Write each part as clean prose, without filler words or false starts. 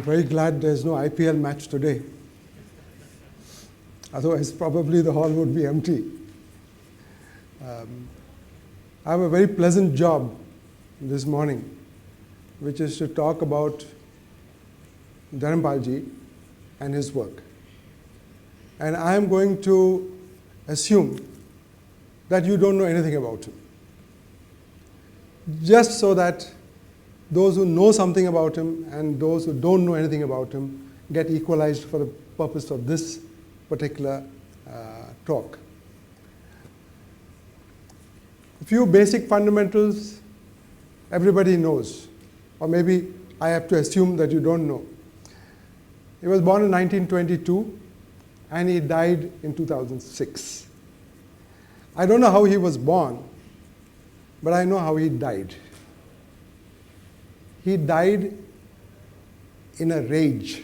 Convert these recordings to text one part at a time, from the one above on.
very glad there's no IPL match today. Otherwise, probably the hall would be empty. I have a very pleasant job this morning, which is to talk about Dharampal and his work. And I am going to assume that you don't know anything about him, just so that those who know something about him and those who don't know anything about him get equalized for the purpose of this particular talk. A few basic fundamentals everybody knows, or maybe I have to assume that you don't know. He was born in 1922 and he died in 2006. I don't know how he was born, but I know how he died. He died in a rage.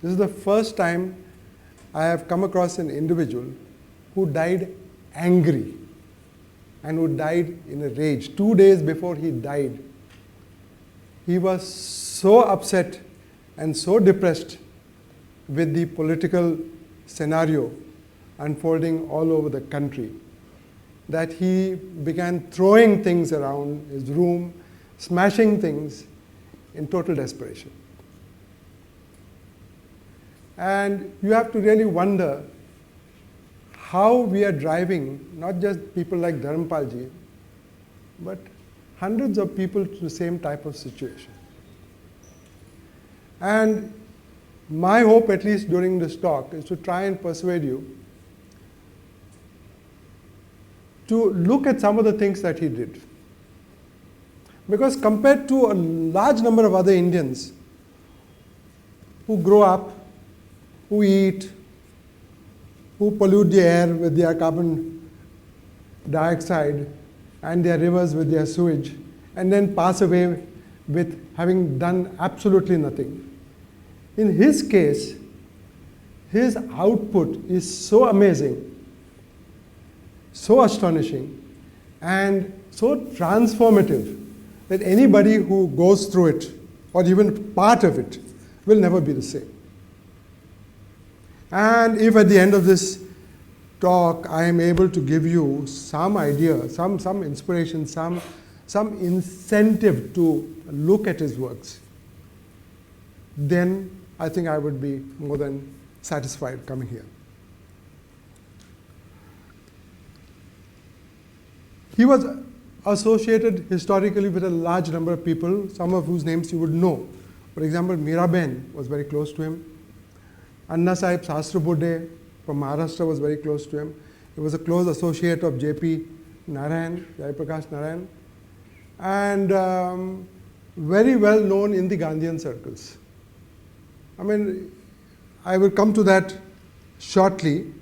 This is the first time I have come across an individual who died angry and who died in a rage. 2 days before he died, he was so upset and so depressed with the political scenario unfolding all over the country that he began throwing things around his room, smashing things in total desperation. And you have to really wonder how we are driving, not just people like Dharampal, but hundreds of people to the same type of situation. And my hope, at least during this talk, is to try and persuade you to look at some of the things that he did. Because compared to a large number of other Indians who grow up, who eat, who pollute the air with their carbon dioxide and their rivers with their sewage, and then pass away with having done absolutely nothing. In his case, his output is so amazing, so astonishing, and so transformative that anybody who goes through it, or even part of it, will never be the same. And if at the end of this talk I am able to give you some idea, some inspiration, some incentive to look at his works, then I think I would be more than satisfied coming here. He was associated historically with a large number of people, some of whose names you would know. For example, Miraben was very close to him. Anna Sahib Sahasrabudhe from Maharashtra was very close to him. He was a close associate of J.P. Narayan, Jayaprakash Narayan, and very well known in the Gandhian circles. I mean, I will come to that shortly.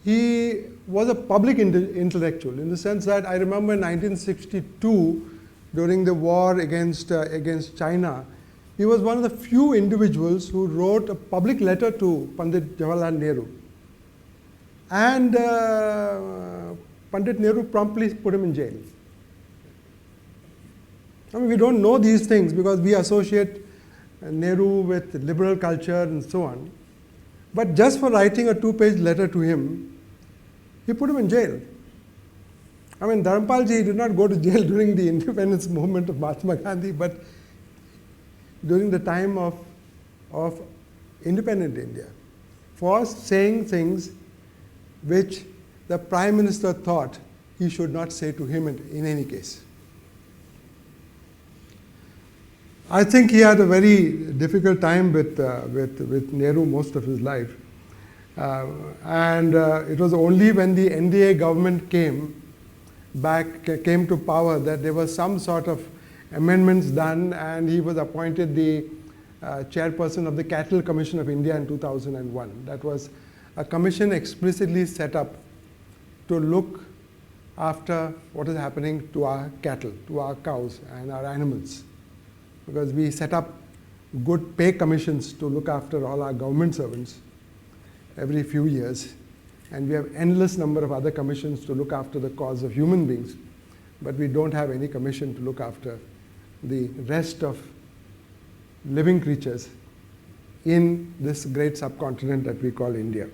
He was a public intellectual in the sense that I remember in 1962, during the war against China, he was one of the few individuals who wrote a public letter to Pandit Jawaharlal Nehru. And Pandit Nehru promptly put him in jail. I mean, we don't know these things because we associate Nehru with liberal culture and so on. But just for writing a 2-page letter to him, he put him in jail. I mean, Dharampal did not go to jail during the independence movement of Mahatma Gandhi, but during the time of independent India, for saying things which the Prime Minister thought he should not say to him in any case. I think he had a very difficult time with Nehru most of his life. And it was only when the NDA government came to power that there was some sort of amendments done, and he was appointed the chairperson of the Cattle Commission of India in 2001. That was a commission explicitly set up to look after what is happening to our cattle, to our cows and our animals. Because we set up good pay commissions to look after all our government servants every few years. And we have endless number of other commissions to look after the cause of human beings. But we don't have any commission to look after the rest of living creatures in this great subcontinent that we call India.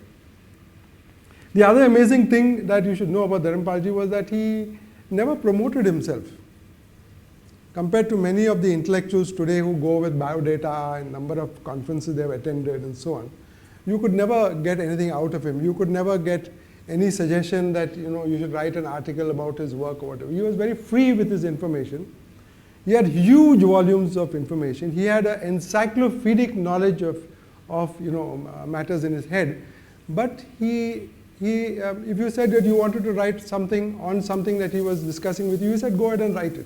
The other amazing thing that you should know about Dharampal was that he never promoted himself. Compared to many of the intellectuals today who go with biodata and number of conferences they have attended and so on, you could never get anything out of him. You could never get any suggestion that you should write an article about his work or whatever. He was very free with his information. He had huge volumes of information. He had an encyclopedic knowledge of matters in his head. But if you said that you wanted to write something on something that he was discussing with you, he said, go ahead and write it.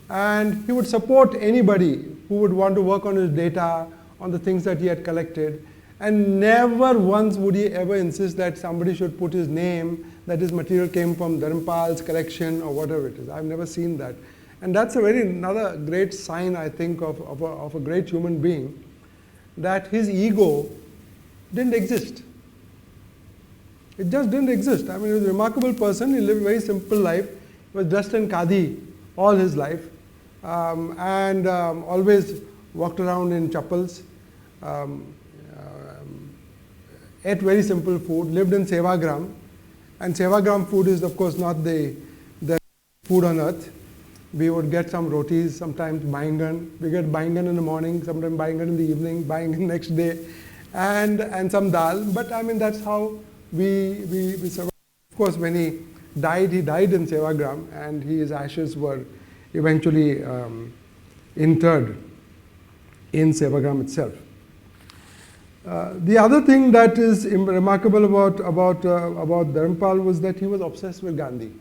And he would support anybody who would want to work on his data, on the things that he had collected. And never once would he ever insist that somebody should put his name, that his material came from Dharampal's collection or whatever it is. I've never seen that. And that's another great sign, I think, of a great human being, that his ego didn't exist. It just didn't exist. I mean, he was a remarkable person. He lived a very simple life. He was dressed in khadi all his life, and always walked around in chappals, ate very simple food, lived in Sevagram. And Sevagram food is, of course, not the food on earth. We would get some rotis, sometimes baingan. We get baingan in the morning, sometimes baingan in the evening, baingan next day, and some dal. But I mean, that's how we survived. Of course, when he died in Sevagram, and his ashes were eventually interred in Sevagram itself. The other thing that is remarkable about Dharmpal was that he was obsessed with Gandhi.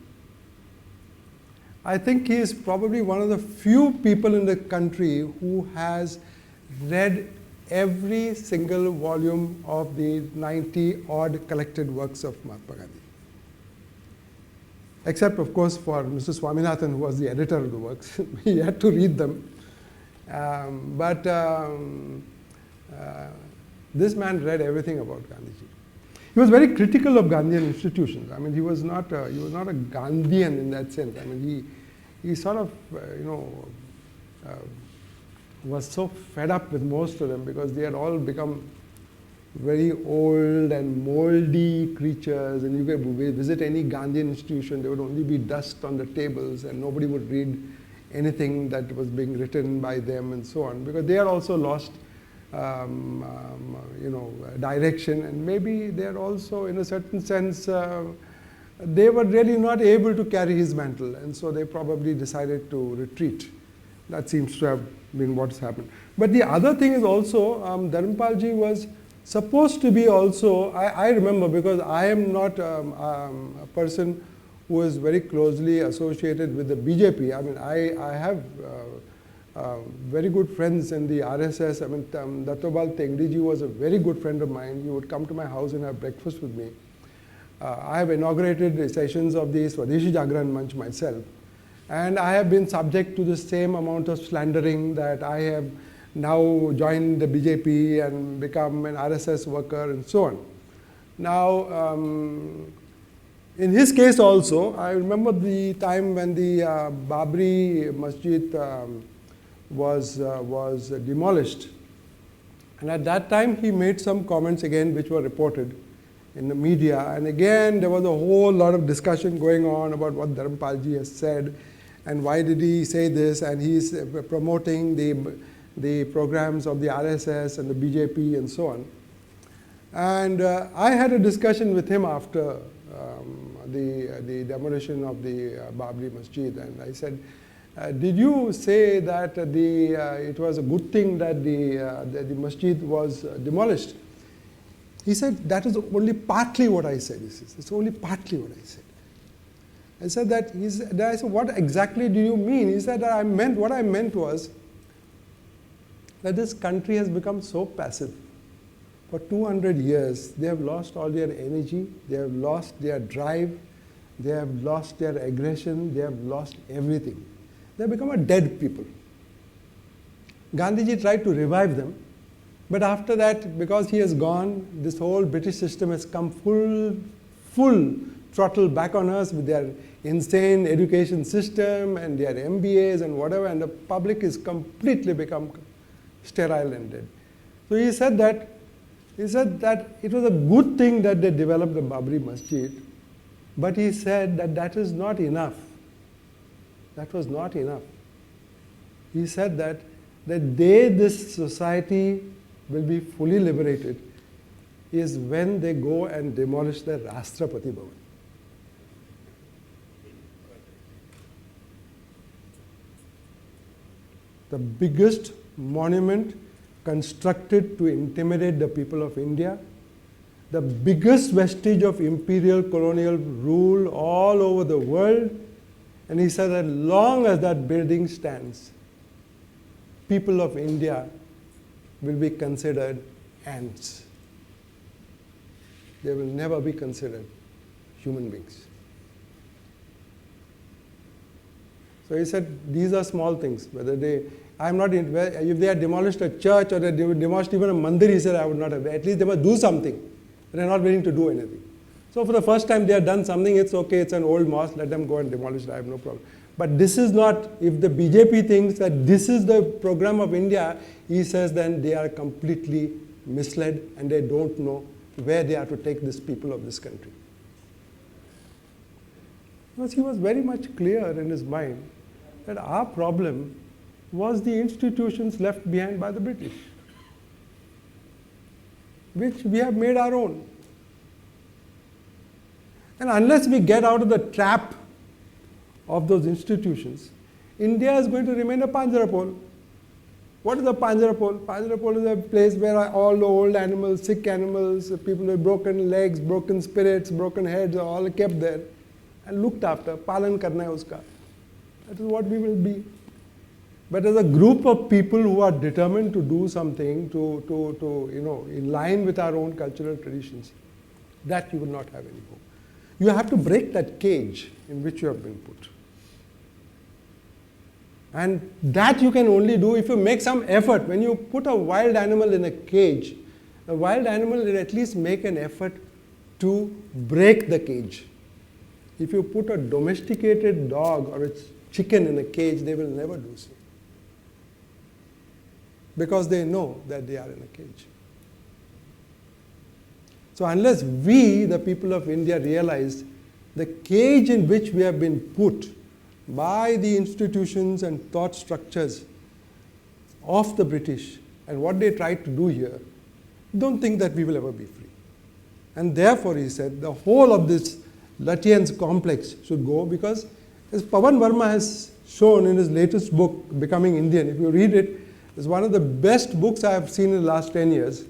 I think he is probably one of the few people in the country who has read every single volume of the 90-odd collected works of Mahatma Gandhi. Except, of course, for Mr. Swaminathan, who was the editor of the works. He had to read them. This man read everything about Gandhiji. He was very critical of Gandhian institutions. I mean, he was not a Gandhian in that sense. I mean, he sort of, was so fed up with most of them because they had all become very old and moldy creatures. And you could visit any Gandhian institution, there would only be dust on the tables, and nobody would read anything that was being written by them and so on, because they had also lost direction, and maybe they're also, in a certain sense, they were really not able to carry his mantle, and so they probably decided to retreat. That seems to have been what's happened. But the other thing is also, Dharampalji was supposed to be also, I remember, because I am not a person who is very closely associated with the BJP. I mean, I have very good friends in the RSS. I mean, Dattobal Tengdiji was a very good friend of mine. He would come to my house and have breakfast with me. I have inaugurated the sessions of the Swadeshi Jagran Manch myself. And I have been subject to the same amount of slandering that I have now joined the BJP and become an RSS worker and so on. Now, in his case also, I remember the time when the Babri Masjid was demolished. And at that time, he made some comments again which were reported in the media. And again, there was a whole lot of discussion going on about what Dharampalji has said and why did he say this, and he's promoting the programs of the RSS and the BJP and so on. And I had a discussion with him after the demolition of the Babri Masjid, and I said, did you say that it was a good thing that the masjid was demolished? He said, that is only partly what I said. It's only partly what I said. I said that, I said, what exactly do you mean? He said that what I meant was that this country has become so passive. For 200 years, they have lost all their energy, they have lost their drive, they have lost their aggression, they have lost everything. They have become a dead people. Gandhiji tried to revive them, but after that, because he has gone, this whole British system has come full throttle back on us with their insane education system and their MBAs and whatever, and the public is completely become sterile and dead. So he said that it was a good thing that they developed the Babri Masjid, but he said that that is not enough. That was not enough. He said that the day this society will be fully liberated is when they go and demolish the Rashtrapati Bhavan. The biggest monument constructed to intimidate the people of India, the biggest vestige of imperial colonial rule all over the world. And he said that long as that building stands, people of India will be considered ants. They will never be considered human beings. So he said, these are small things. Whether they, I'm not in, if they had demolished a church or they demolished even a mandir, he said, I would not have. At least they must do something. They're not willing to do anything. So for the first time they have done something, it's okay, it's an old mosque, let them go and demolish it, I have no problem. But this is not, if the BJP thinks that this is the program of India, he says then they are completely misled and they don't know where they are to take these people of this country. Because he was very much clear in his mind that our problem was the institutions left behind by the British, which we have made our own. And unless we get out of the trap of those institutions, India is going to remain a Panjarapole. What is a Panjarapole? Panjarapole is a place where all the old animals, sick animals, people with broken legs, broken spirits, broken heads are all kept there and looked after. Palan karna hai uska. That is what we will be. But as a group of people who are determined to do something in line with our own cultural traditions, that you will not have any hope. You have to break that cage in which you have been put. And that you can only do if you make some effort. When you put a wild animal in a cage, the wild animal will at least make an effort to break the cage. If you put a domesticated dog or a chicken in a cage, they will never do so. Because they know that they are in a cage. So unless we, the people of India, realize the cage in which we have been put by the institutions and thought structures of the British and what they tried to do here, don't think that we will ever be free. And therefore, he said, the whole of this Lutyens complex should go, because as Pawan Verma has shown in his latest book, Becoming Indian, if you read it, it's one of the best books I have seen in the last 10 years,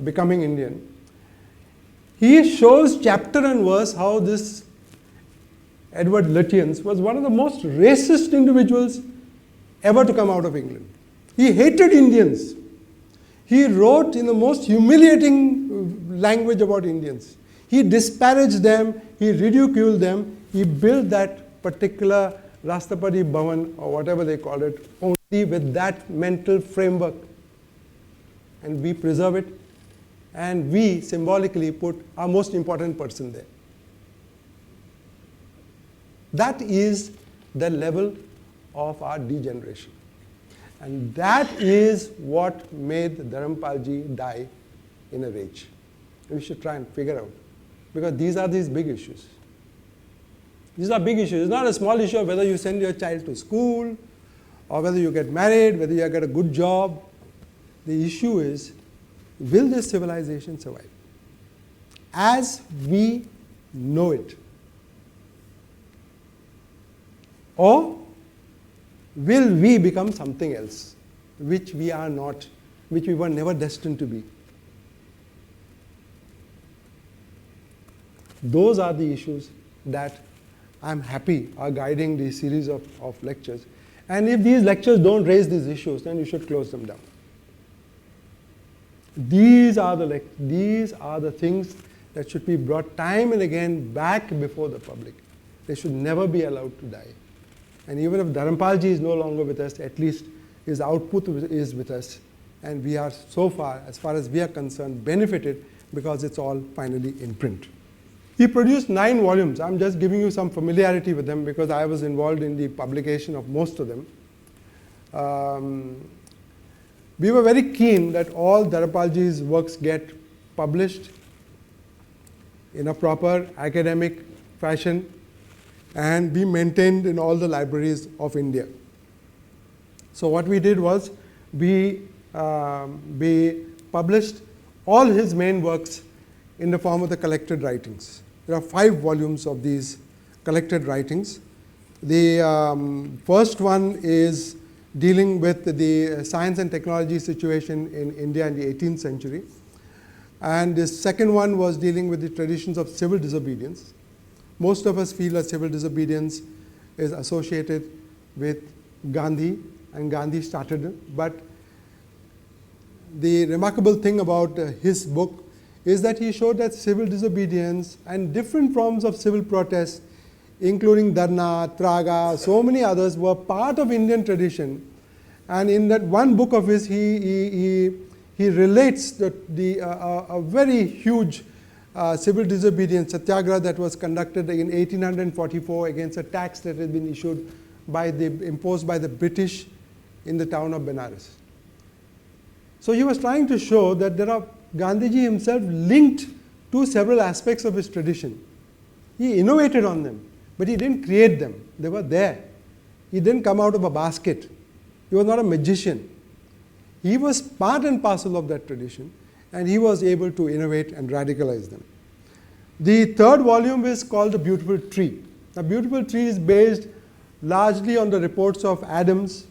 Becoming Indian. He shows chapter and verse how this Edward Lutyens was one of the most racist individuals ever to come out of England. He hated Indians. He wrote in the most humiliating language about Indians. He disparaged them, he ridiculed them, he built that particular Rashtrapati Bhavan or whatever they called it only with that mental framework. And we preserve it, and we symbolically put our most important person there. That is the level of our degeneration. And that is what made Dharampal ji die in a rage. And we should try and figure out, because these are these big issues. These are big issues. It's not a small issue of whether you send your child to school, or whether you get married, whether you get a good job. The issue is, will this civilization survive as we know it? Or will we become something else, which we are not, which we were never destined to be? Those are the issues that I'm happy are guiding the series of lectures. And if these lectures don't raise these issues, then you should close them down. These are the things that should be brought time and again back before the public. They should never be allowed to die. And even if Dharampal ji is no longer with us, at least his output is with us. And we are so far as we are concerned, benefited because it's all finally in print. He produced 9 volumes. I'm just giving you some familiarity with them because I was involved in the publication of most of them. we were very keen that all Dharampalji's works get published in a proper academic fashion and be maintained in all the libraries of India. So what we did was we published all his main works in the form of the collected writings. There are 5 volumes of these collected writings. The first one is dealing with the science and technology situation in India in the 18th century. And the second one was dealing with the traditions of civil disobedience. Most of us feel that civil disobedience is associated with Gandhi, and Gandhi started it. But the remarkable thing about his book is that he showed that civil disobedience and different forms of civil protest, including Dharna, Traga, so many others, were part of Indian tradition. And in that one book of his, he relates a very huge civil disobedience, satyagraha, that was conducted in 1844 against a tax that had been imposed by the British in the town of Benares. So he was trying to show that Gandhiji himself linked to several aspects of his tradition. He innovated on them, but he didn't create them. They were there. He didn't come out of a basket. He was not a magician. He was part and parcel of that tradition, and he was able to innovate and radicalize them. The third volume is called The Beautiful Tree. The Beautiful Tree is based largely on the reports of Adams,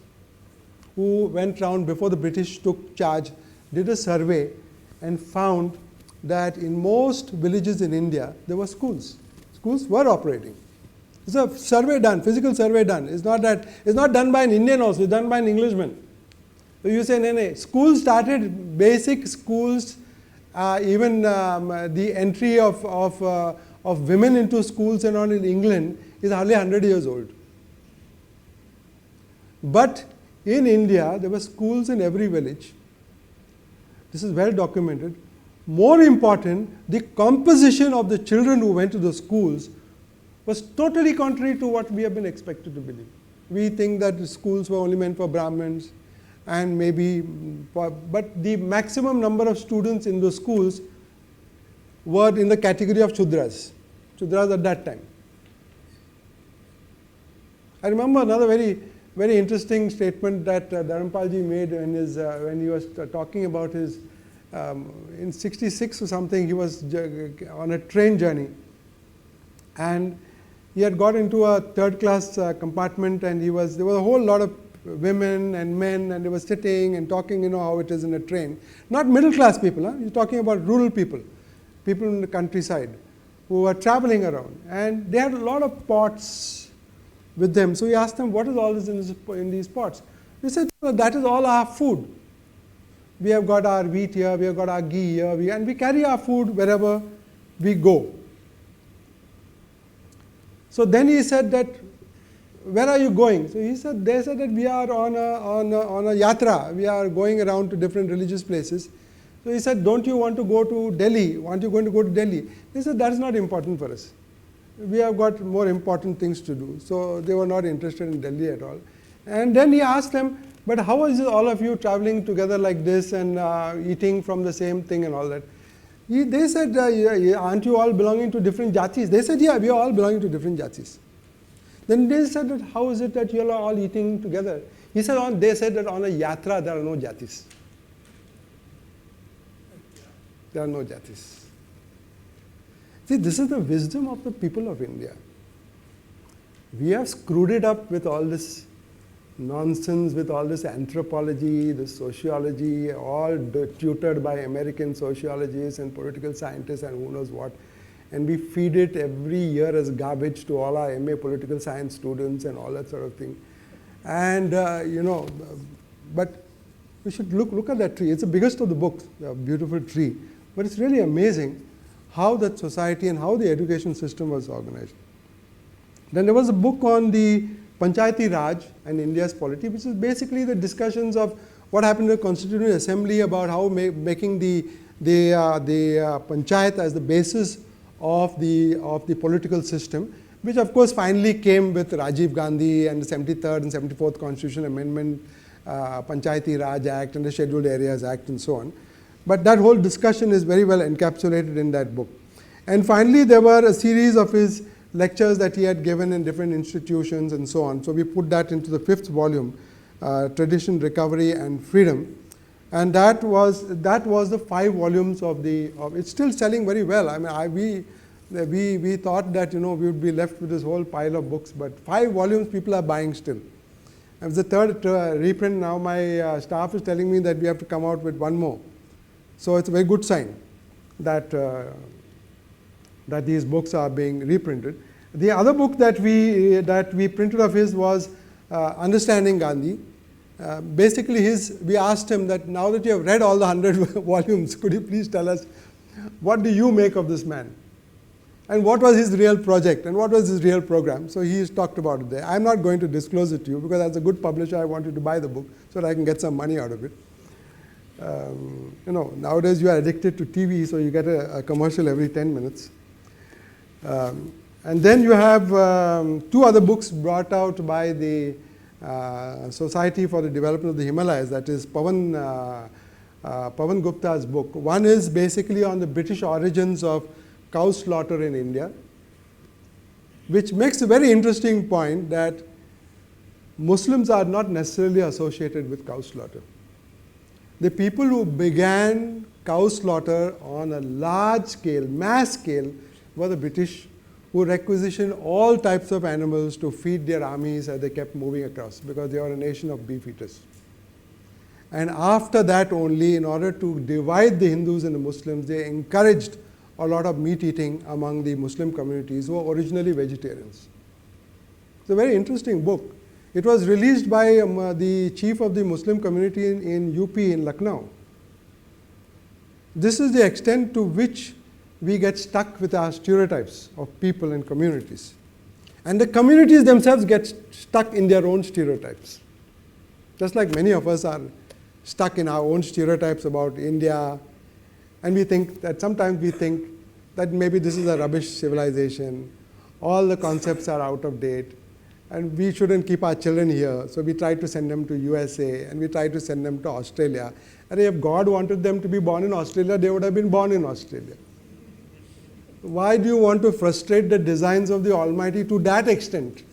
who went around before the British took charge, did a survey, and found that in most villages in India, there were schools. Schools were operating. It's a survey done, physical survey done. It's not done by an Indian also, it's done by an Englishman. So you say, no, schools started, basic schools, even the entry of women into schools and on in England is hardly 100 years old. But in India, there were schools in every village. This is well documented. More important, the composition of the children who went to the schools was totally contrary to what we have been expected to believe. We think that the schools were only meant for Brahmins, and maybe, but the maximum number of students in those schools were in the category of Shudras at that time. I remember another very interesting statement that Dharampalji made when he was talking about his, in 66 or something, he was on a train journey. And he had got into a third-class compartment, and there was a whole lot of women and men, and they were sitting and talking, how it is in a train. Not middle-class people, he's talking about rural people in the countryside who were traveling around. And they had a lot of pots with them. So he asked them, what is all this in these pots? They said, that is all our food. We have got our wheat here, we have got our ghee here, and we carry our food wherever we go. So then he said that, where are you going? So they said that we are on a yatra. We are going around to different religious places. So he said, don't you want to go to Delhi? Aren't you going to go to Delhi? They said, that is not important for us. We have got more important things to do. So they were not interested in Delhi at all. And then he asked them, but how is it all of you traveling together like this and eating from the same thing and all that? They said, aren't you all belonging to different jatis? They said, yeah, we are all belonging to different jatis. Then they said, that how is it that you are all eating together? They said that on a yatra there are no jatis. There are no jatis. See, this is the wisdom of the people of India. We have screwed it up with all this nonsense, with all this anthropology, this sociology, all tutored by American sociologists and political scientists and who knows what. And we feed it every year as garbage to all our MA political science students and all that sort of thing. And, but we should look at that tree. It's the biggest of the books, the beautiful tree. But it's really amazing how that society and how the education system was organized. Then there was a book on the Panchayati Raj and India's polity, which is basically the discussions of what happened to the Constituent Assembly about how making the panchayat as the basis of the political system, which of course finally came with Rajiv Gandhi and the 73rd and 74th Constitutional Amendment Panchayati Raj Act and the Scheduled Areas Act and so on. But that whole discussion is very well encapsulated in that book. And finally, there were a series of his lectures that he had given in different institutions and so on. So we put that into the 5th volume, Tradition, Recovery, and Freedom. And that was the 5 volumes of the. It's still selling very well. I mean, we thought that we would be left with this whole pile of books, but 5 volumes people are buying still. And the 3rd reprint now. My staff is telling me that we have to come out with 1 more. So it's a very good sign that that these books are being reprinted. The other book that we printed of his was Understanding Gandhi. Basically, we asked him that now that you have read all the 100 volumes, could you please tell us what do you make of this man? And what was his real project and what was his real program? So he's talked about it there. I'm not going to disclose it to you because as a good publisher, I want you to buy the book so that I can get some money out of it. Nowadays you are addicted to TV, so you get a commercial every 10 minutes. And then you have 2 other books brought out by the Society for the Development of the Himalayas, that is Pavan Gupta's book. One is basically on the British origins of cow slaughter in India, which makes a very interesting point that Muslims are not necessarily associated with cow slaughter. The people who began cow slaughter on a large scale, mass scale, were the British, who requisitioned all types of animals to feed their armies as they kept moving across, because they were a nation of beef eaters. And after that only, in order to divide the Hindus and the Muslims, they encouraged a lot of meat eating among the Muslim communities who were originally vegetarians. It's a very interesting book. It was released by the chief of the Muslim community in UP in Lucknow. This is the extent to which we get stuck with our stereotypes of people and communities. And the communities themselves get stuck in their own stereotypes. Just like many of us are stuck in our own stereotypes about India. And sometimes we think that maybe this is a rubbish civilization. All the concepts are out of date. And we shouldn't keep our children here. So we try to send them to USA and we try to send them to Australia. And if God wanted them to be born in Australia, they would have been born in Australia. Why do you want to frustrate the designs of the Almighty to that extent?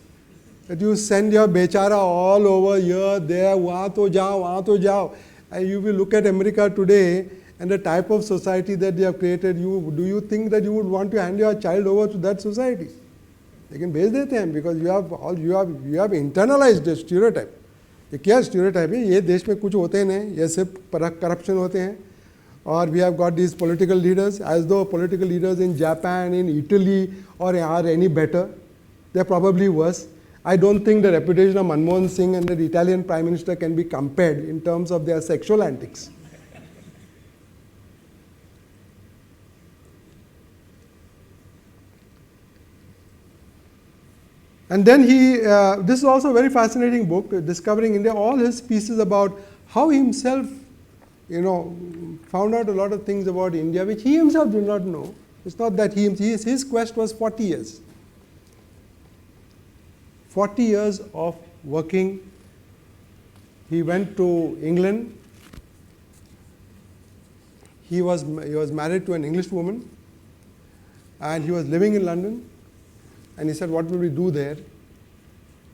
That you send your bechara all over here, there, wahan to jao. And you will look at America today and the type of society that they have created. Do you think that you would want to hand your child over to that society? They can base dete hain because you have internalized the stereotype. ये क्या stereotype है? ये देश में कुछ होते नहीं, ये सिर्फ corruption होते हैं. Or we have got these political leaders, as though political leaders in Japan, in Italy, are any better. They're probably worse. I don't think the reputation of Manmohan Singh and the Italian Prime Minister can be compared in terms of their sexual antics. And then this is also a very fascinating book, Discovering India, all his pieces about how he himself found out a lot of things about India which he himself did not know. It's not that his quest was 40 years. 40 years of working. He went to England. He was married to an English woman and he was living in London. And he said, what will we do there?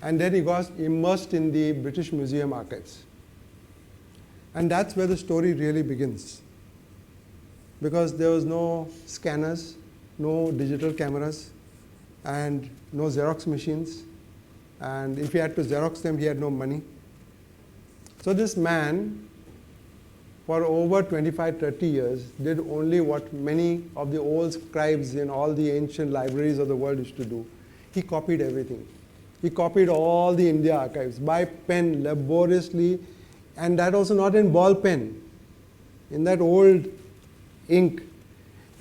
And then he got immersed in the British Museum archives. And that's where the story really begins. Because there was no scanners, no digital cameras, and no Xerox machines. And if he had to Xerox them, he had no money. So this man, for over 25, 30 years, did only what many of the old scribes in all the ancient libraries of the world used to do. He copied everything. He copied all the India archives by pen, laboriously, and that also not in ball pen, in that old ink.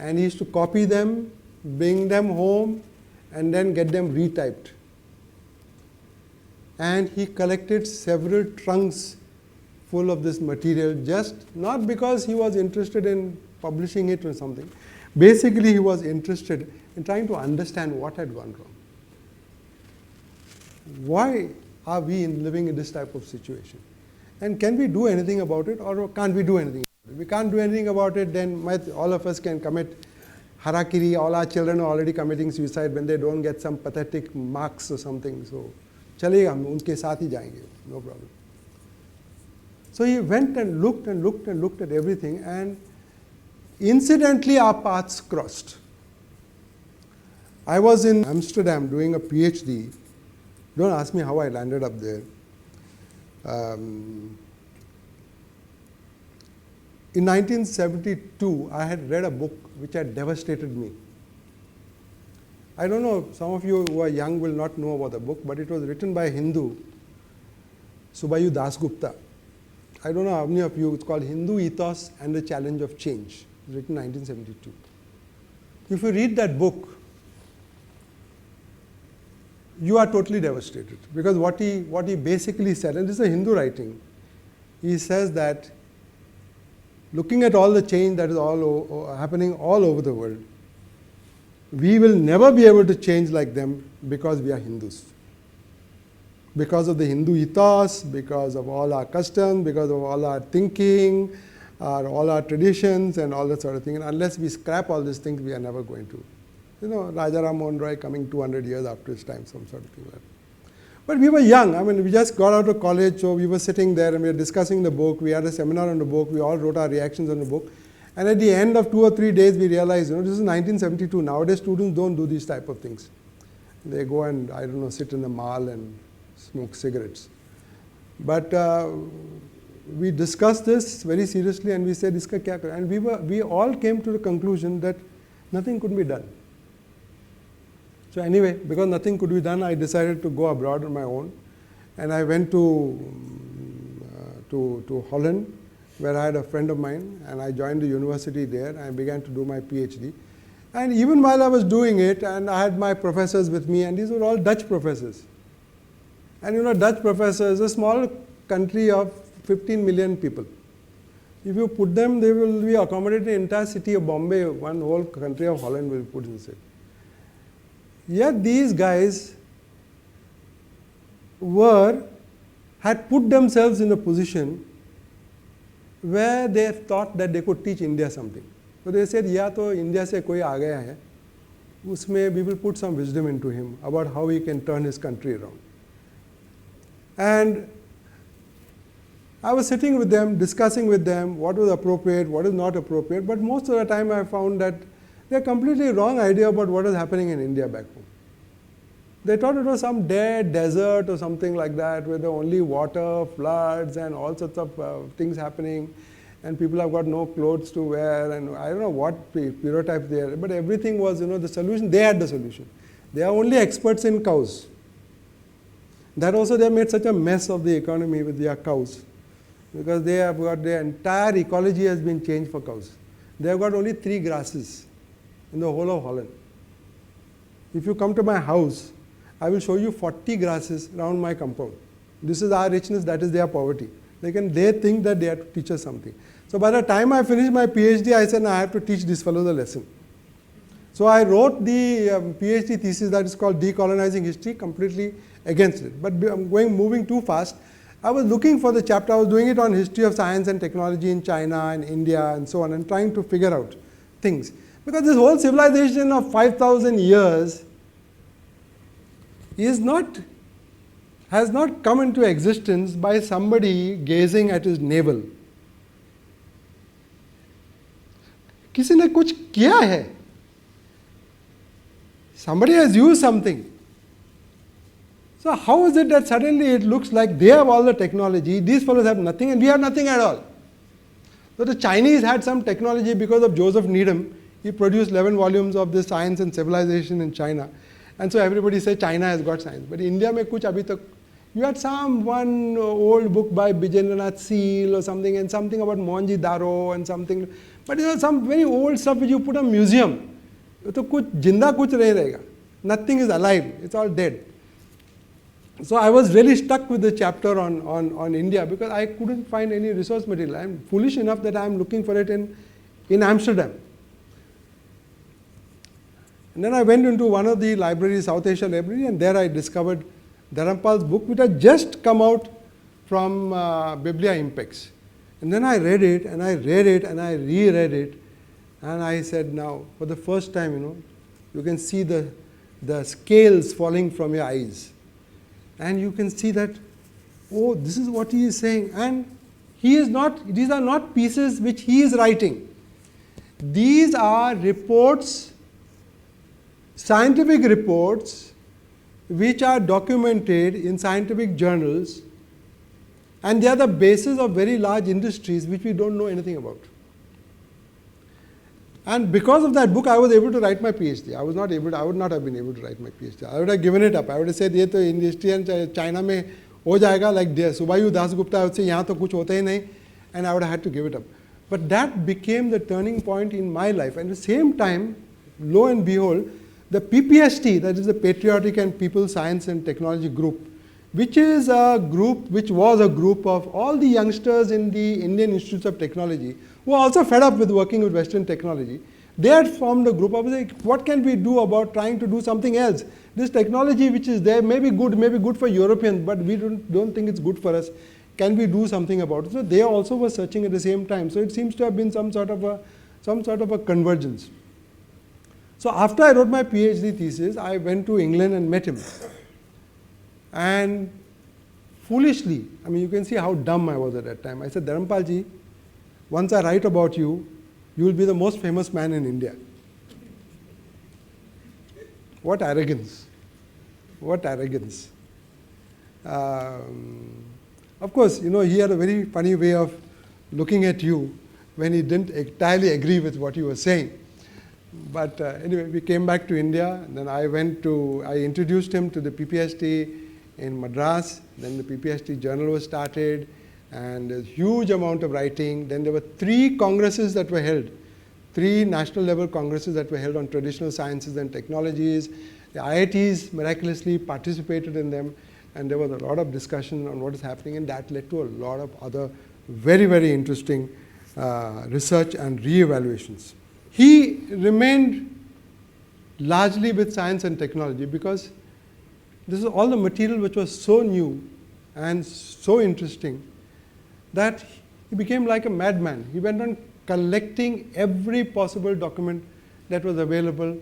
And he used to copy them, bring them home, and then get them retyped. And he collected several trunks full of this material, just not because he was interested in publishing it or something. Basically, he was interested in trying to understand what had gone wrong. Why are we living in this type of situation? And can we do anything about it, or can't we do anything about it? If we can't do anything about it, then all of us can commit harakiri. All our children are already committing suicide when they don't get some pathetic marks or something. So, chalega, hum unke saath hi jayenge, no problem. So he went and looked and looked and looked at everything, and incidentally our paths crossed. I was in Amsterdam doing a PhD. Don't ask me how I landed up there. In 1972, I had read a book which had devastated me. I don't know, some of you who are young will not know about the book, but it was written by a Hindu, Subayu Dasgupta. I don't know how many of you, it's called Hindu Ethos and the Challenge of Change. It was written in 1972. If you read that book, you are totally devastated, because what he basically said, and this is a Hindu writing, he says that looking at all the change that is happening all over the world, we will never be able to change like them because we are Hindus. Because of the Hindu ethos, because of all our customs, because of all our thinking, all our traditions and all that sort of thing. And unless we scrap all these things, we are never going to. You know, Raja Ram Mohan Roy coming 200 years after his time, some sort of thing like that. But we were young. I mean, we just got out of college, so we were sitting there and we were discussing the book. We had a seminar on the book. We all wrote our reactions on the book. And at the end of 2 or 3 days, we realized, this is 1972. Nowadays, students don't do these type of things. They go and, I don't know, sit in the mall and smoke cigarettes. But we discussed this very seriously, and we said, "Iska kya kare?" And we all came to the conclusion that nothing could be done. So anyway, because nothing could be done, I decided to go abroad on my own, and I went to Holland, where I had a friend of mine, and I joined the university there, and I began to do my PhD. And even while I was doing it, and I had my professors with me, and these were all Dutch professors. And Dutch professors, a small country of 15 million people. If you put them, they will be accommodated in the entire city of Bombay, one whole country of Holland will be put inside. Yet these guys had put themselves in a position where they thought that they could teach India something. So they said, "Ya to India se koi aa gaya hai, usme we will put some wisdom into him about how he can turn his country around." And I was sitting with them, discussing with them what was appropriate, what is not appropriate, but most of the time I found that they had a completely wrong idea about what is happening in India back home. They thought it was some dead desert or something like that, where there are only water, floods, and all sorts of things happening, and people have got no clothes to wear, and I don't know what stereotypes they are, but everything was, the solution. They had the solution. They are only experts in cows. That also they have made such a mess of the economy with their cows, because they have got their entire ecology has been changed for cows. They have got only 3 grasses in the whole of Holland. If you come to my house, I will show you 40 grasses around my compound. This is our richness, that is their poverty. They think that they have to teach us something. So by the time I finished my PhD, I said, "No, I have to teach these fellows a lesson." So I wrote the PhD thesis that is called Decolonizing History, completely against it. But I'm moving too fast. I was looking for the chapter. I was doing it on history of science and technology in China and India and so on, and trying to figure out things. Because this whole civilization of 5,000 years has not come into existence by somebody gazing at his navel. किसी ने कुछ किया है. Somebody has used something. So how is it that suddenly it looks like they have all the technology, these fellows have nothing, and we have nothing at all? So the Chinese had some technology because of Joseph Needham. He produced 11 volumes of this Science and Civilization in China. And so everybody says China has got science. But India mein kuch abhi tak. You had one old book by Bijendranath Seal or something, and something about Mohenjo Daro and something. But some very old stuff which you put in a museum. तो कुछ जिंदा कुछ नहीं रहेगा. Nothing is alive. It's all dead. So I was really stuck with the chapter on India, because I couldn't find any resource material. I'm foolish enough that I'm looking for it in Amsterdam. And then I went into one of the libraries, South Asia Library, and there I discovered Dharampal's book, which had just come out from Biblia Impex. And then I read it, and I read it, and I reread it, and I said, now, for the first time, you can see the scales falling from your eyes. And you can see that, oh, this is what he is saying. And these are not pieces which he is writing. These are reports, scientific reports, which are documented in scientific journals, and they are the basis of very large industries which we don't know anything about. And because of that book, I was able to write my PhD. I would not have been able to write my PhD. I would have given it up. I would have said, ये तो industry and China में हो जाएगा, like Subhayu Dasgupta would say, यहाँ तो कुछ होता ही नहीं, and I would have had to give it up. But that became the turning point in my life. And at the same time, lo and behold, the PPST, that is the Patriotic and People Science and Technology Group, which was a group of all the youngsters in the Indian Institutes of Technology who are also fed up with working with Western technology. They had formed a group of like, what can we do about trying to do something else? This technology which is there may be good for Europeans, but we don't think it's good for us. Can we do something about it? So they also were searching at the same time. So it seems to have been some sort of a convergence. So after I wrote my PhD thesis, I went to England and met him. And foolishly, I mean, you can see how dumb I was at that time. I said, Dharampal ji, once I write about you, you will be the most famous man in India. What arrogance. What arrogance. Of course, he had a very funny way of looking at you when he didn't entirely agree with what you were saying. But anyway, we came back to India, and then I introduced him to the PPST in Madras. Then the PPST journal was started, and a huge amount of writing. Then there were 3 congresses that were held, 3 national level congresses that were held on traditional sciences and technologies. The IITs miraculously participated in them, and there was a lot of discussion on what is happening, and that led to a lot of other very, very interesting research and re-evaluations. He remained largely with science and technology because this is all the material which was so new and so interesting that he became like a madman. He went on collecting every possible document that was available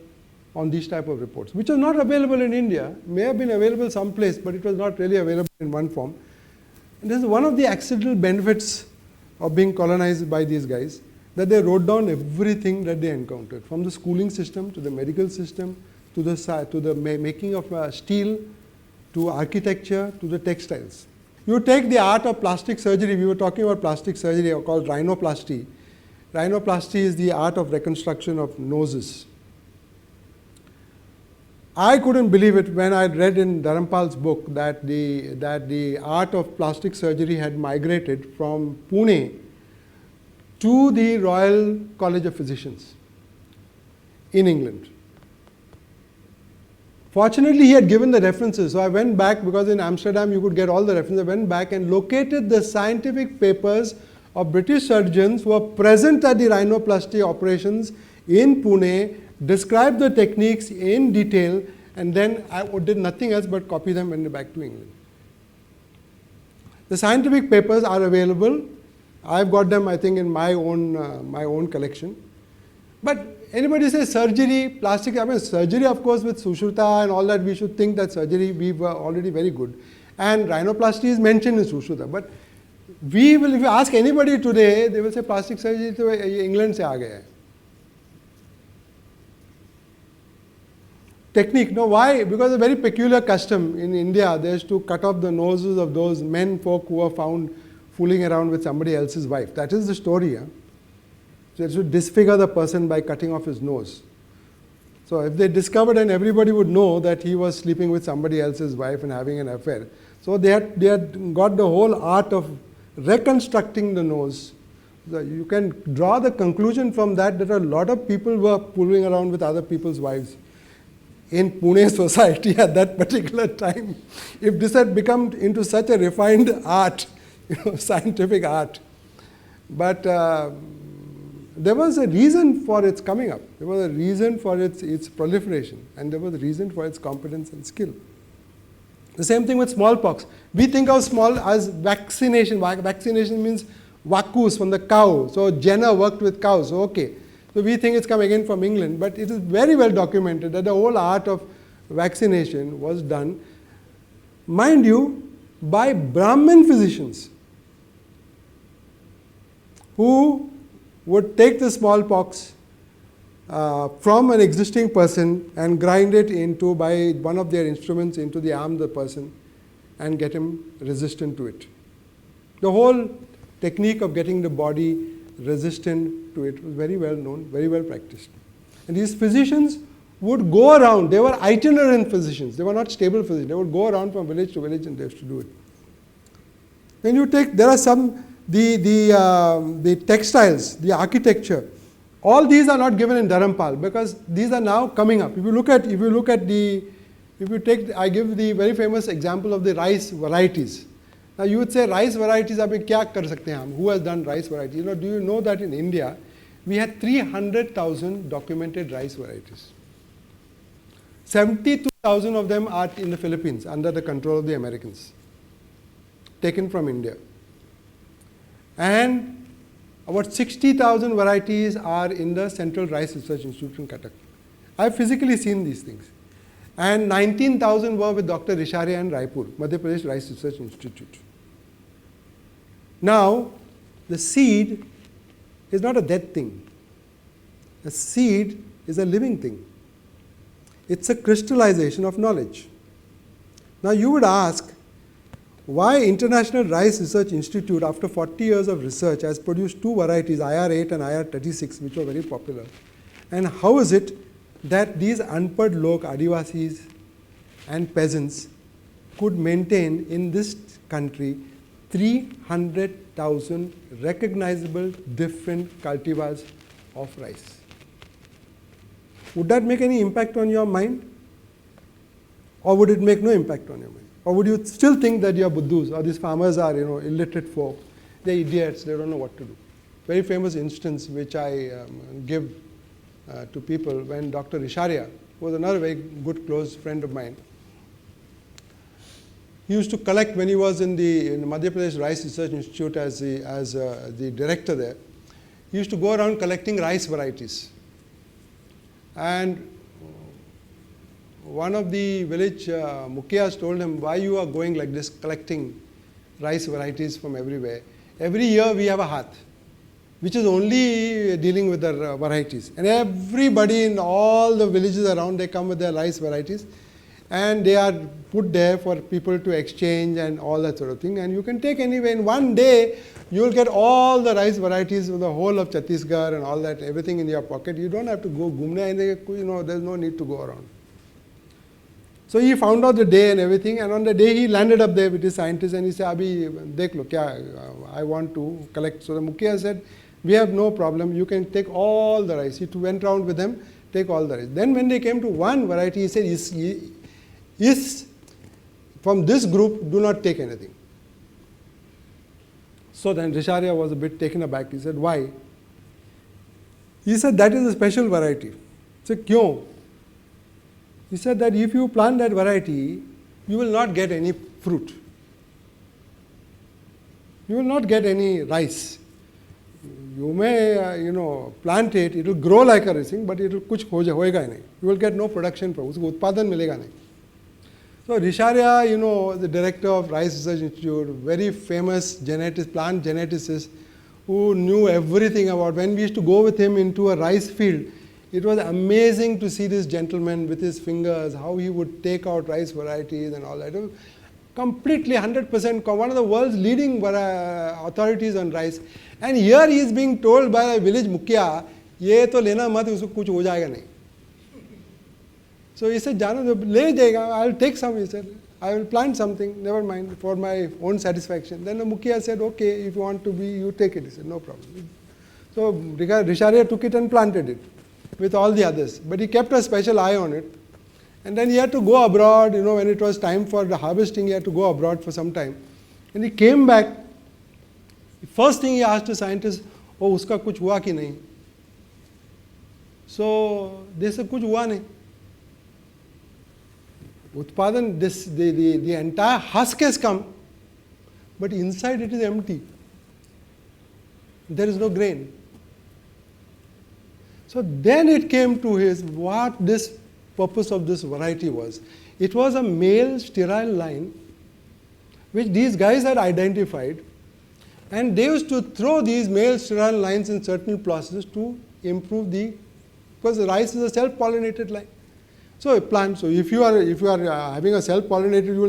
on these type of reports, which was not available in India, may have been available someplace, but it was not really available in one form. And this is one of the accidental benefits of being colonized by these guys, that they wrote down everything that they encountered, from the schooling system to the medical system, to the making of steel, to architecture, to the textiles. You take the art of plastic surgery. We were talking about plastic surgery called rhinoplasty. Rhinoplasty is the art of reconstruction of noses. I couldn't believe it when I read in Dharampal's book that the art of plastic surgery had migrated from Pune to the Royal College of Physicians in England. Fortunately, he had given the references. So I went back, because in Amsterdam you could get all the references. I went back and located the scientific papers of British surgeons who were present at the rhinoplasty operations in Pune, described the techniques in detail, and then I did nothing else but copy them and went back to England. The scientific papers are available. I've got them, I think, in my own collection. But anybody says surgery, plastic, surgery, of course, with Sushruta and all that, we should think that surgery, we were already very good. And rhinoplasty is mentioned in Sushruta. But if you ask anybody today, they will say plastic surgery to England se aa gaya hai. Technique, no, why? Because a very peculiar custom in India, there's to cut off the noses of those men folk who are found fooling around with somebody else's wife. That is the story. Huh? So they should disfigure the person by cutting off his nose. So if they discovered, and everybody would know that he was sleeping with somebody else's wife and having an affair. So they had got the whole art of reconstructing the nose. So you can draw the conclusion from that a lot of people were fooling around with other people's wives in Pune society at that particular time. If this had become into such a refined art, scientific art. But there was a reason for its coming up. There was a reason for its proliferation, and there was a reason for its competence and skill. The same thing with smallpox. We think of small as vaccination. Vaccination means vacuus from the cow. So Jenner worked with cows. So okay. So we think it's come again from England, but it is very well documented that the whole art of vaccination was done, mind you, by Brahmin physicians who would take the smallpox from an existing person and grind it into, by one of their instruments, into the arm of the person and get him resistant to it. The whole technique of getting the body resistant to it was very well known, very well practiced. And these physicians would go around. They were itinerant physicians. They were not stable physicians. They would go around from village to village and they used to do it. When you take, there are some, the textiles, the architecture, all these are not given in Dharampal because these are now coming up. If you take, I give the very famous example of the rice varieties. Now you would say rice varieties, abhi kya kar sakte hain hum? Who has done rice varieties? You know, do you know that in India we had 300,000 documented rice varieties. 72,000 of them are in the Philippines under the control of the Americans, taken from India. And about 60,000 varieties are in the Central Rice Research Institute in Cuttack. I have physically seen these things. And 19,000 were with Dr. Risharia in Raipur, Madhya Pradesh Rice Research Institute. Now, the seed is not a dead thing. The seed is a living thing. It's a crystallization of knowledge. Now, you would ask, why International Rice Research Institute, after 40 years of research, has produced two varieties, IR8 and IR36, which were very popular. And how is it that these unpad lok, Adivasis and peasants could maintain in this country 300,000 recognizable different cultivars of rice? Would that make any impact on your mind? Or would it make no impact on your mind? Or would you still think that you are Buddhus, or these farmers are, illiterate folk, they're idiots, they don't know what to do? Very famous instance which I give to people when Dr. Risharia, who was another very good close friend of mine, he used to collect when he was in the Madhya Pradesh Rice Research Institute as the director there. He used to go around collecting rice varieties. And one of the village Mukhiyas told him, why you are going like this, collecting rice varieties from everywhere? Every year we have a hath, which is only dealing with the varieties. And everybody in all the villages around, they come with their rice varieties. And they are put there for people to exchange and all that sort of thing. And you can take anyway. In one day, you will get all the rice varieties of the whole of Chhattisgarh and all that, everything in your pocket. You don't have to go ghumne, there's no need to go around. So he found out the day and everything, and on the day he landed up there with his scientists and he said, Abhi, dekh lo, kya, I want to collect. So the Mukhiya said, we have no problem, you can take all the rice. He went around with them, take all the rice. Then when they came to one variety, he said, from this group, do not take anything. So then Risharia was a bit taken aback. He said, why? He said, that is a special variety. I said, kyon? He said that if you plant that variety, you will not get any fruit. You will not get any rice. You may, plant it, it will grow like a thing, but it will kuch hoega nahi. You will get no production from it. Usko utpadan milega nahi. So Risharia, the director of Rice Research Institute, very famous geneticist, plant geneticist, who knew everything about. When we used to go with him into a rice field, it was amazing to see this gentleman with his fingers, how he would take out rice varieties and all that. It was completely 100%, one of the world's leading authorities on rice. And here he is being told by a village Mukhiya, ye to lena mat, usko kuch ho jayega nahi. So he said, Jano, le jayega, I will take some, he said. I will plant something, never mind, for my own satisfaction. Then the Mukhiya said, okay, if you want to be, you take it. He said, no problem. So Risharia took it and planted it with all the others. But he kept a special eye on it. And then he had to go abroad, when it was time for the harvesting, he had to go abroad for some time. And he came back. The first thing he asked the scientists, oh, uska kuch hua ki nahi? So they said, kuch hua nahi. Utpadan, the entire husk has come, but inside it is empty. There is no grain. So then it came to what this purpose of this variety was. It was a male sterile line which these guys had identified, and they used to throw these male sterile lines in certain processes to improve because the rice is a self-pollinated line. So a plant, so if you are having a self-pollinated, you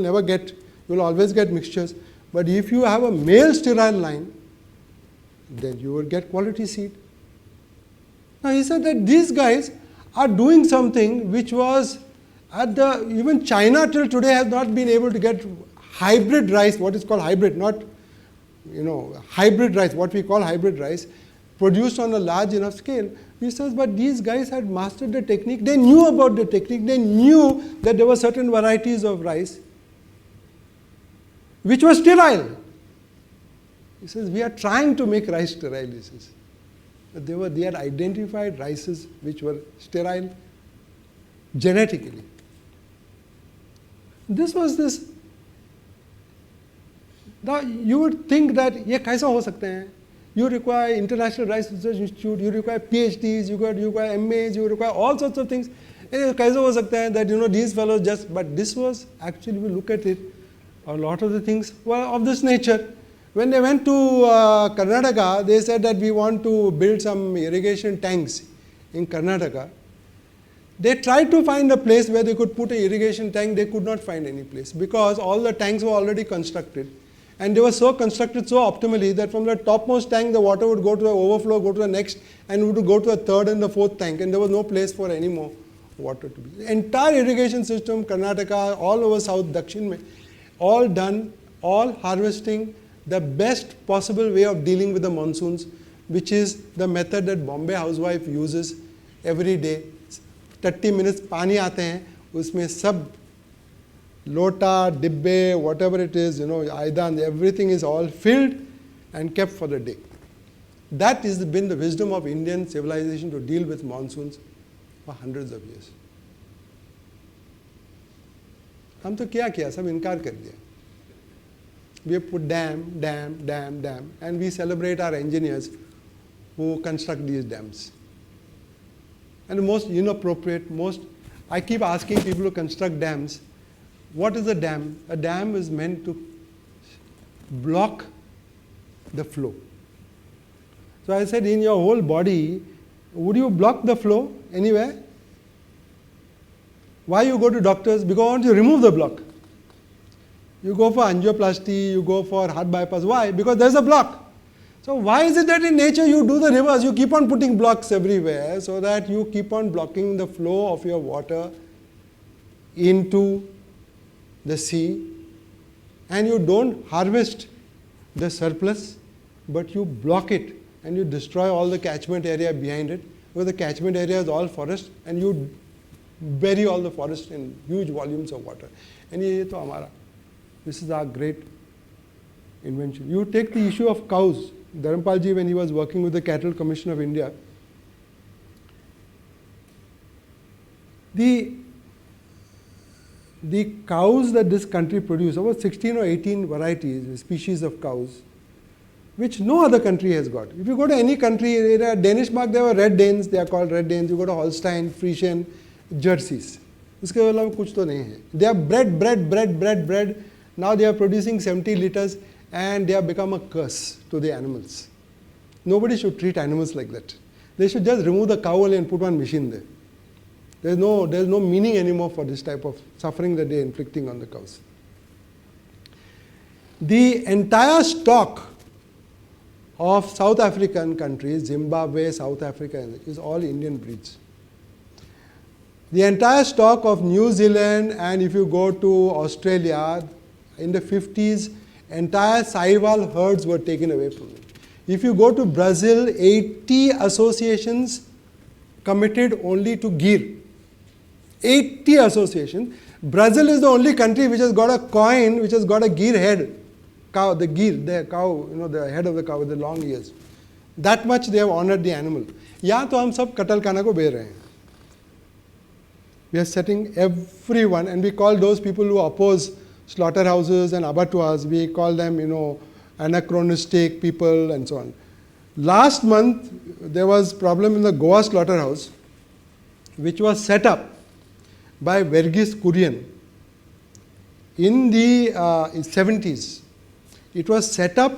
will always get mixtures. But if you have a male sterile line, then you will get quality seed. Now he said that these guys are doing something which was even China till today has not been able to get hybrid rice, what is called hybrid, not hybrid rice, what we call hybrid rice, produced on a large enough scale. He says, but these guys had mastered the technique. They knew about the technique. They knew that there were certain varieties of rice which were sterile. He says, we are trying to make rice sterile, he says. But they had identified rices which were sterile genetically. This was this. Now you would think that, ye kaisa ho sakte hain? You require International Rice Research Institute, you require PhDs, you require MAs, you require all sorts of things. Kaisa ho sakta hai that these fellows but this was actually, we look at it, a lot of the things were of this nature. When they went to Karnataka, they said that we want to build some irrigation tanks in Karnataka. They tried to find a place where they could put an irrigation tank. They could not find any place because all the tanks were already constructed. And they were so constructed so optimally that from the topmost tank, the water would go to the overflow, go to the next, and would go to the third and the fourth tank. And there was no place for any more water to be. The entire irrigation system, Karnataka, all over South, Dakshin, all done, all harvesting the best possible way of dealing with the monsoons, which is the method that Bombay housewife uses every day. 30 minutes पानी आते हैं, उसमें सब lota, dibbe, whatever it is, aidan, everything is all filled and kept for the day. That has been the wisdom of Indian civilization to deal with monsoons for hundreds of years. हम तो क्या किया, सब इनकार कर दिया. We have put dam, and we celebrate our engineers who construct these dams. And the most inappropriate, I keep asking people who construct dams, what is a dam? A dam is meant to block the flow. So I said, in your whole body, would you block the flow anywhere? Why you go to doctors? Because you remove the block. You go for angioplasty, you go for heart bypass. Why? Because there's a block. So why is it that in nature you do the reverse? You keep on putting blocks everywhere so that you keep on blocking the flow of your water into the sea, and you don't harvest the surplus, but you block it and you destroy all the catchment area behind it, because the catchment area is all forest, and you bury all the forest in huge volumes of water. And this is our great invention. You take the issue of cows. Dharampal ji, when he was working with the Cattle Commission of India, the cows that this country produced, about 16 or 18 varieties, species of cows, which no other country has got. If you go to any country, in a Danish mark, there were Red Danes, they are called Red Danes. You go to Holstein, Friesian, Jerseys. Uske अलावा कुछ तो नहीं है. They are bred. Now they are producing 70 liters, and they have become a curse to the animals. Nobody should treat animals like that. They should just remove the cow and put one machine there. There's no meaning anymore for this type of suffering that they are inflicting on the cows. The entire stock of South African countries, Zimbabwe, South Africa, is all Indian breeds. The entire stock of New Zealand, and if you go to Australia, in the 50s, entire Sahiwal herds were taken away from it. If you go to Brazil, 80 associations committed only to gyr. 80 associations. Brazil is the only country which has got a coin which has got a gyr head. Cow, the gyr, the cow, the head of the cow with the long ears. That much they have honored the animal. यहाँ तो हम सब कटल खाना को बेच रहे हैं. We are setting everyone, and we call those people who oppose slaughterhouses and abattoirs, we call them, anachronistic people and so on. Last month, there was problem in the Goa slaughterhouse, which was set up by Verghese Kurian in the 70s. It was set up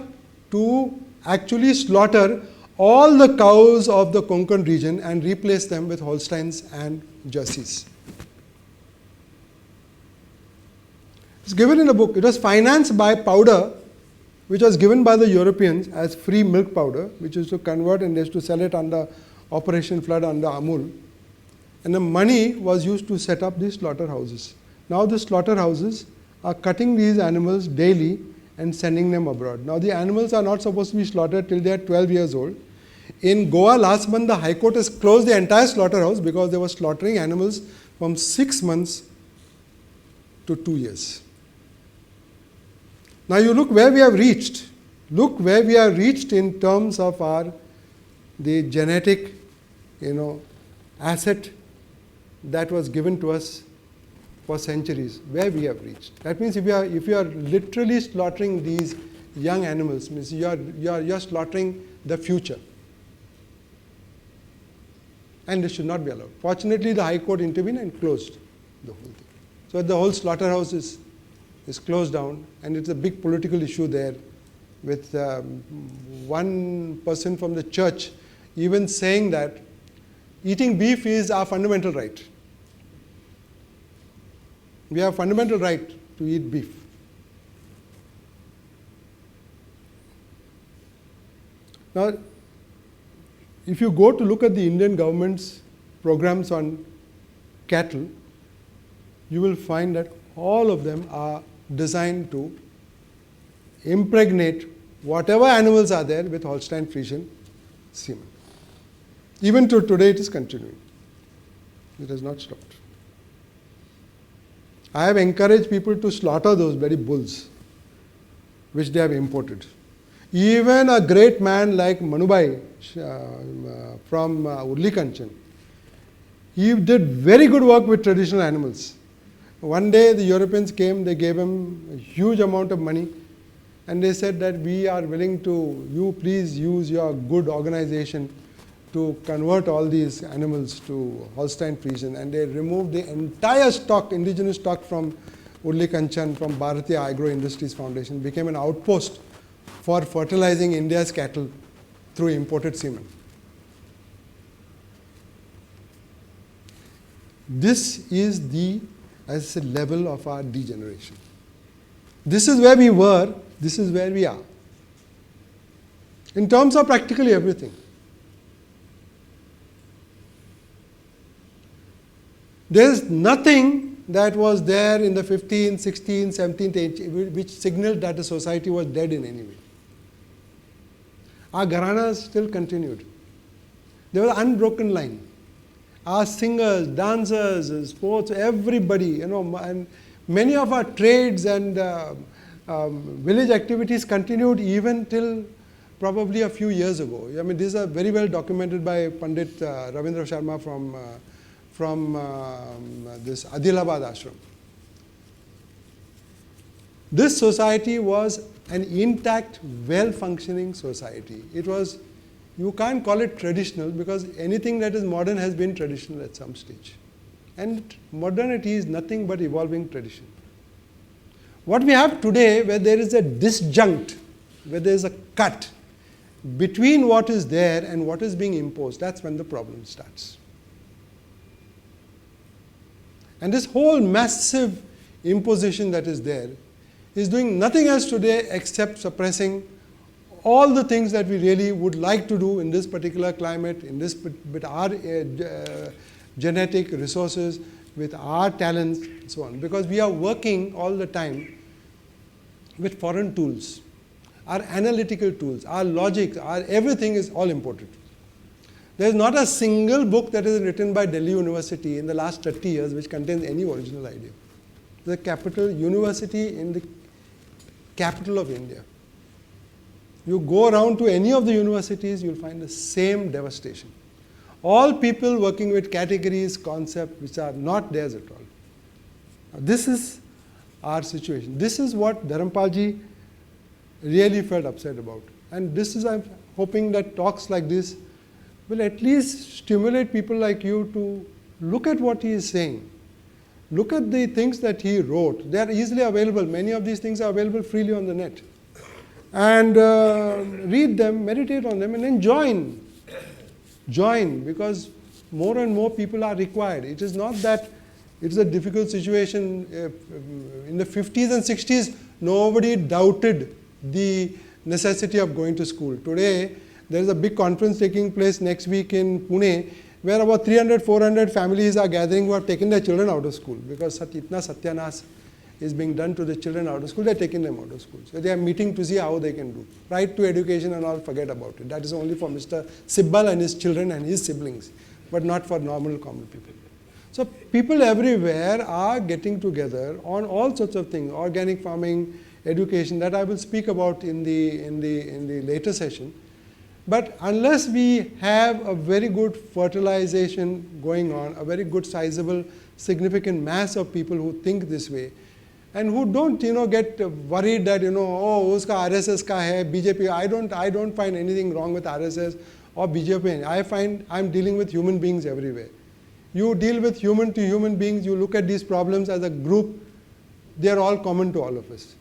to actually slaughter all the cows of the Konkan region and replace them with Holsteins and Jerseys. It's given in a book. It was financed by powder, which was given by the Europeans as free milk powder, which is to convert and is to sell it under Operation Flood under Amul. And the money was used to set up these slaughterhouses. Now the slaughterhouses are cutting these animals daily and sending them abroad. Now the animals are not supposed to be slaughtered till they are 12 years old. In Goa last month, the High Court has closed the entire slaughterhouse because they were slaughtering animals from 6 months to 2 years. Now you look where we have reached. Look where we have reached in terms of the genetic, asset that was given to us for centuries, where we have reached. That means if you are literally slaughtering these young animals, means you are slaughtering the future. And this should not be allowed. Fortunately, the High Court intervened and closed the whole thing. So the whole slaughterhouse is closed down, and it's a big political issue there, with one person from the church even saying that eating beef is our fundamental right. We have a fundamental right to eat beef. Now, if you go to look at the Indian government's programs on cattle, you will find that all of them are designed to impregnate whatever animals are there with Holstein Friesian semen. Even to today, it is continuing. It has not stopped. I have encouraged people to slaughter those very bulls which they have imported. Even a great man like Manubai from Urli Kanchan, he did very good work with traditional animals. One day the Europeans came, they gave him a huge amount of money, and they said that we are willing to, you please use your good organization to convert all these animals to Holstein Friesian, and they removed the entire stock, indigenous stock from Urli Kanchan, from Bharatiya Agro Industries Foundation, became an outpost for fertilizing India's cattle through imported semen. This is the, as I said, level of our degeneration. This is where we were, this is where we are. In terms of practically everything. There is nothing that was there in the 15th, 16th, 17th, 18th, which signaled that the society was dead in any way. Our gharanas still continued. There was an unbroken line. Our singers, dancers, sports, everybody, and many of our trades and village activities continued even till probably a few years ago. I mean, these are very well documented by Pandit Ravindra Sharma from this Adilabad ashram. This society was an intact, well-functioning society. It was, you can't call it traditional because anything that is modern has been traditional at some stage. And modernity is nothing but evolving tradition. What we have today, where there is a disjunct, where there is a cut between what is there and what is being imposed, that's when the problem starts. And this whole massive imposition that is there is doing nothing else today except suppressing all the things that we really would like to do in this particular climate, in this, with our genetic resources, with our talents, and so on. Because we are working all the time with foreign tools. Our analytical tools, our logic, our everything is all imported. There is not a single book that is written by Delhi University in the last 30 years which contains any original idea. The capital university in the capital of India. You go around to any of the universities, you'll find the same devastation. all people working with categories, concepts which are not theirs at all. Now, this is our situation. This is what Dharampalji really felt upset about. And this is, I'm hoping that talks like this will at least stimulate people like you to look at what he is saying. Look at the things that he wrote. They are easily available. Many of these things are available freely on the net. And read them, meditate on them, and then join. Join, because more and more people are required. It is not that it is a difficult situation. In the 50s and 60s, nobody doubted the necessity of going to school. Today, there is a big conference taking place next week in Pune, where about 300, 400 families are gathering who have taken their children out of school because itna satyanas is being done to the children out of school. They are taking them out of school. So they are meeting to see how they can do. Right to education and all, forget about it. That is only for Mr. Sibbal and his children and his siblings, but not for normal common people. So people everywhere are getting together on all sorts of things, organic farming, education, that I will speak about in the later session. But unless we have a very good fertilization going on, a very good sizable, significant mass of people who think this way, and who don't, get worried that, oh, uska RSS ka hai, BJP. I don't find anything wrong with RSS or BJP. I find I'm dealing with human beings everywhere. You deal with human to human beings. You look at these problems as a group. They are all common to all of us.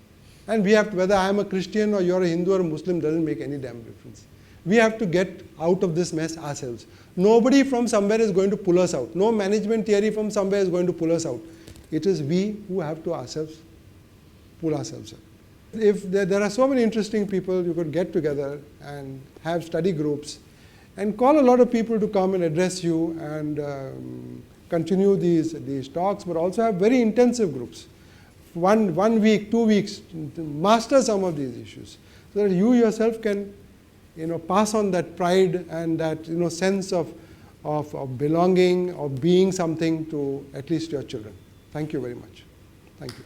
And we have to, whether I am a Christian or you're a Hindu or a Muslim, doesn't make any damn difference. We have to get out of this mess ourselves. Nobody from somewhere is going to pull us out. No management theory from somewhere is going to pull us out. It is we who have to ourselves pull ourselves out. If there are so many interesting people, you could get together and have study groups and call a lot of people to come and address you and continue these talks, but also have very intensive groups. 1 week, 2 weeks, to master some of these issues so that you yourself can pass on that pride and that sense of belonging, of being something to at least your children. Thank you very much. Thank you.